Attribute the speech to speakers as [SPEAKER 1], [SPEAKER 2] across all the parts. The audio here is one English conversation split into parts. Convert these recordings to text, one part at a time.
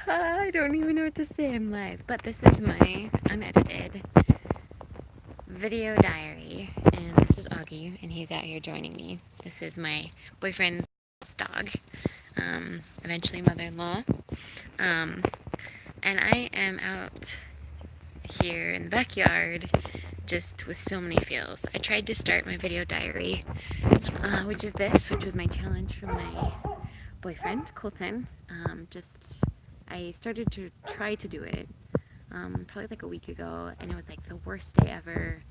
[SPEAKER 1] I don't even know what to say. I'm live, but this is my unedited video diary, and this is Augie, and he's out here joining me. This is my boyfriend's dog, eventually mother-in-law, um, and I am out here in the backyard just with so many feels. I tried to start my video diary, which is this, which was my challenge from my boyfriend, Colton. I started to try to do it probably like a week ago, and it was like the worst day ever.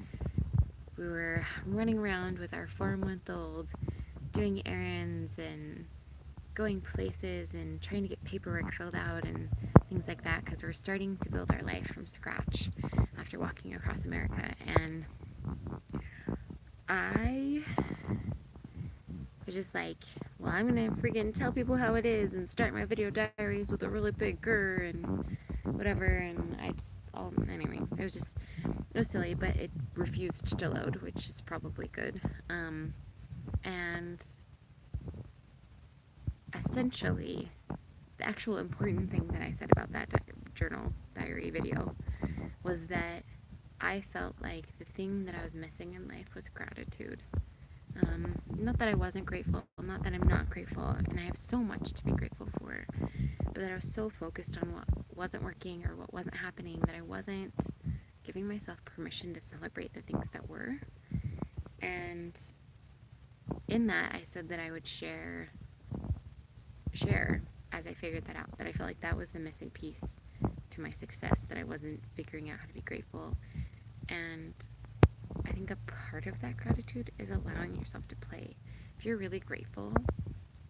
[SPEAKER 1] We were running around with our 4-month old, doing errands and going places and trying to get paperwork filled out and things like that because we're starting to build our life from scratch after walking across America. And I was just like, well, I'm gonna freaking tell people how it is and start my video diaries with a really big grr and whatever. And anyway, it was silly, but it refused to load, which is probably good. And essentially, the actual important thing that I said about that journal diary video was that I felt like the thing that I was missing in life was gratitude. Not that I wasn't grateful, not that I'm not grateful, and I have so much to be grateful for, but that I was so focused on what wasn't working or what wasn't happening that I wasn't giving myself permission to celebrate the things that were. And in that, I said that I would share as I figured that out, that I felt like that was the missing piece to my success, that I wasn't figuring out how to be grateful. And I think a part of that gratitude is allowing yourself to play. If you're really grateful,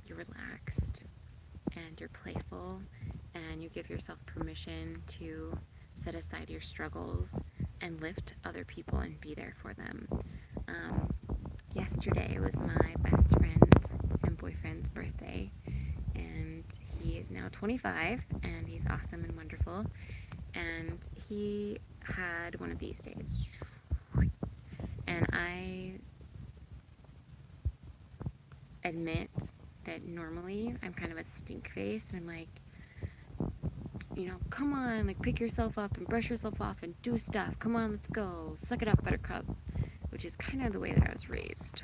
[SPEAKER 1] you're relaxed and you're playful and you give yourself permission to set aside your struggles and lift other people and be there for them. Yesterday was my best friend and boyfriend's birthday, and he is now 25 and he's awesome and wonderful, and he had one of these days. And I admit that normally I'm kind of a stink face and I'm like, come on, like pick yourself up and brush yourself off and do stuff. Come on, let's go. Suck it up, buttercup. Which is kind of the way that I was raised.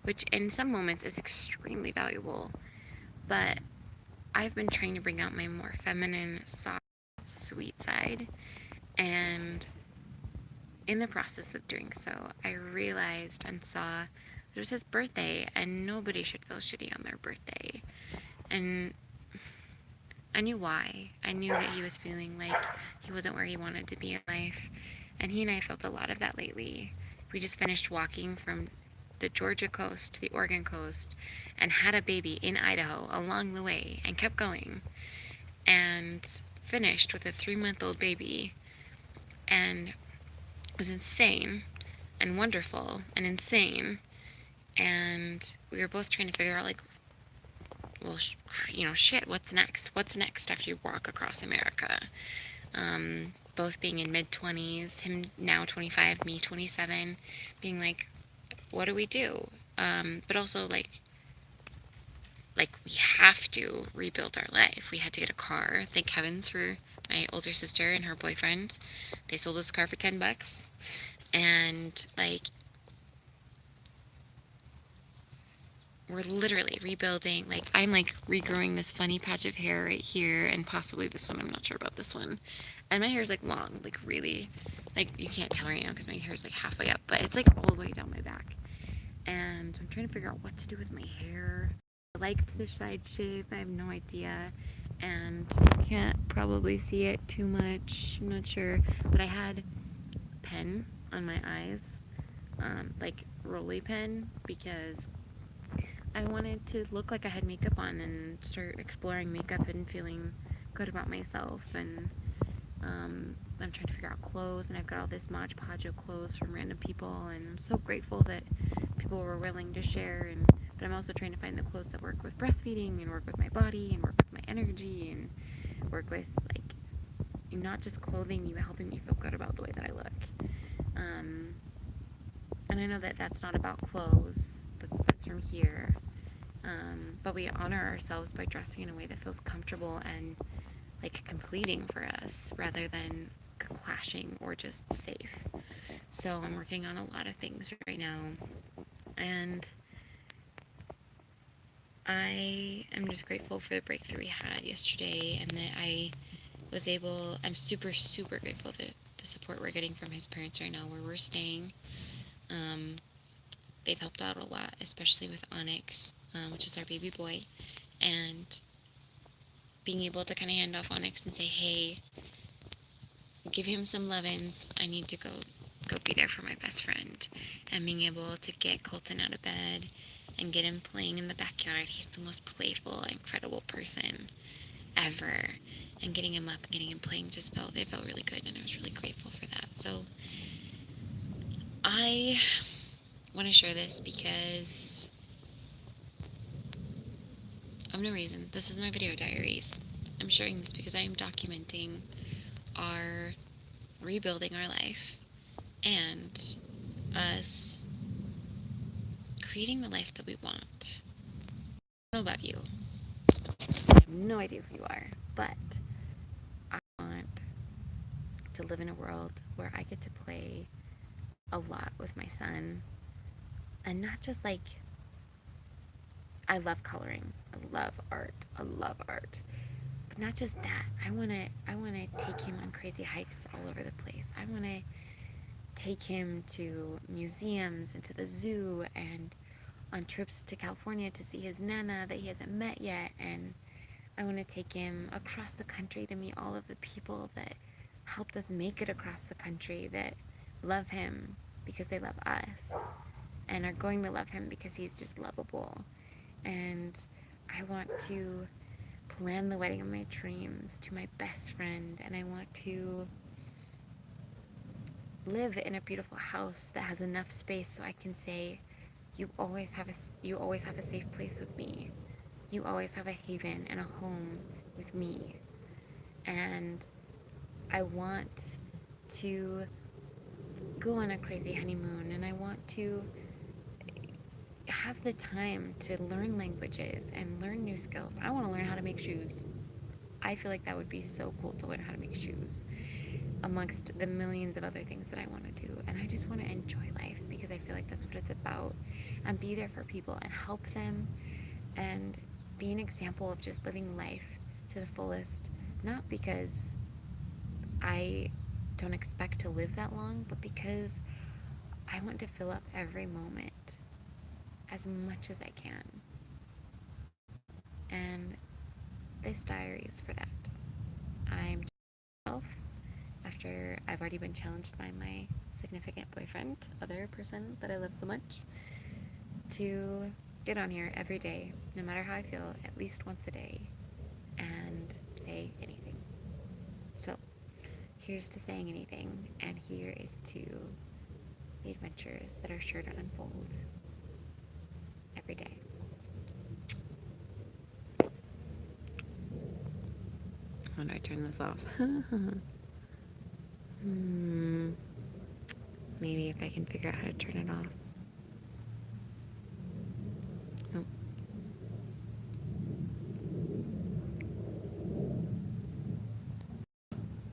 [SPEAKER 1] Which in some moments is extremely valuable. But I've been trying to bring out my more feminine, soft, sweet side. And in the process of doing so, I realized and saw it was his birthday and nobody should feel shitty on their birthday. And I knew why. I knew that he was feeling like he wasn't where he wanted to be in life. And he and I felt a lot of that lately. We just finished walking from the Georgia coast to the Oregon coast and had a baby in Idaho along the way and kept going and finished with a 3-month-old baby. And it was insane and wonderful and insane. And we were both trying to figure out, like, well, shit, what's next? What's next after you walk across America? Both being in mid-20s, him now 25, me 27, being like, what do we do? But also, like we have to rebuild our life. We had to get a car. Thank heavens for my older sister and her boyfriend. They sold us a car for $10. And, like, we're literally rebuilding. Like, I'm like regrowing this funny patch of hair right here, and possibly this one. I'm not sure about this one. And my hair's like long, like really, like you can't tell right now because my hair's like halfway up, but it's like all the way down my back. And I'm trying to figure out what to do with my hair. I liked the side shave. I have no idea, and you can't probably see it too much. I'm not sure, but I had pen on my eyes, like Rolly pen, because I wanted to look like I had makeup on and start exploring makeup and feeling good about myself. And I'm trying to figure out clothes, and I've got all this Mod Podge of clothes from random people, and I'm so grateful that people were willing to share. But I'm also trying to find the clothes that work with breastfeeding and work with my body and work with my energy and work with, like, not just clothing, you helping me feel good about the way that I look. And I know that that's not about clothes. That's from here. But we honor ourselves by dressing in a way that feels comfortable and like completing for us rather than clashing or just safe. So I'm working on a lot of things right now, and I am just grateful for the breakthrough we had yesterday, and that I'm super, super grateful that the support we're getting from his parents right now where we're staying. Um, they've helped out a lot, especially with Onyx, which is our baby boy, and being able to kind of hand off Onyx and say, hey, give him some lovin's. I need to go be there for my best friend. And being able to get Colton out of bed and get him playing in the backyard. He's the most playful, incredible person ever. And getting him up and getting him playing it felt really good, and I was really grateful for that. So I want to share this because of no reason. This is my video diaries. I'm sharing this because I am documenting our rebuilding our life and us creating the life that we want. I don't know about you. I have no idea who you are, but I want to live in a world where I get to play a lot with my son, and not just like, I love coloring, I love art, but not just that. I want to take him on crazy hikes all over the place. I want to take him to museums and to the zoo and on trips to California to see his nana that he hasn't met yet, and I want to take him across the country to meet all of the people that helped us make it across the country, that love him because they love us and are going to love him because he's just lovable. And I want to plan the wedding of my dreams to my best friend, and I want to live in a beautiful house that has enough space so I can say, you always have a safe place with me. You always have a haven and a home with me. And I want to go on a crazy honeymoon, and I want to have the time to learn languages and learn new skills. I want to learn how to make shoes. I feel like that would be so cool to learn how to make shoes amongst the millions of other things that I want to do. And I just want to enjoy life because I feel like that's what it's about, and be there for people and help them and be an example of just living life to the fullest, not because I don't expect to live that long, but because I want to fill up every moment as much as I can. And this diary is for that. I'm myself after I've already been challenged by my significant boyfriend, other person that I love so much, to get on here every day, no matter how I feel, at least once a day, and say anything. So, here's to saying anything, and here is to the adventures that are sure to unfold every day. How do I turn this off? Maybe if I can figure out how to turn it off.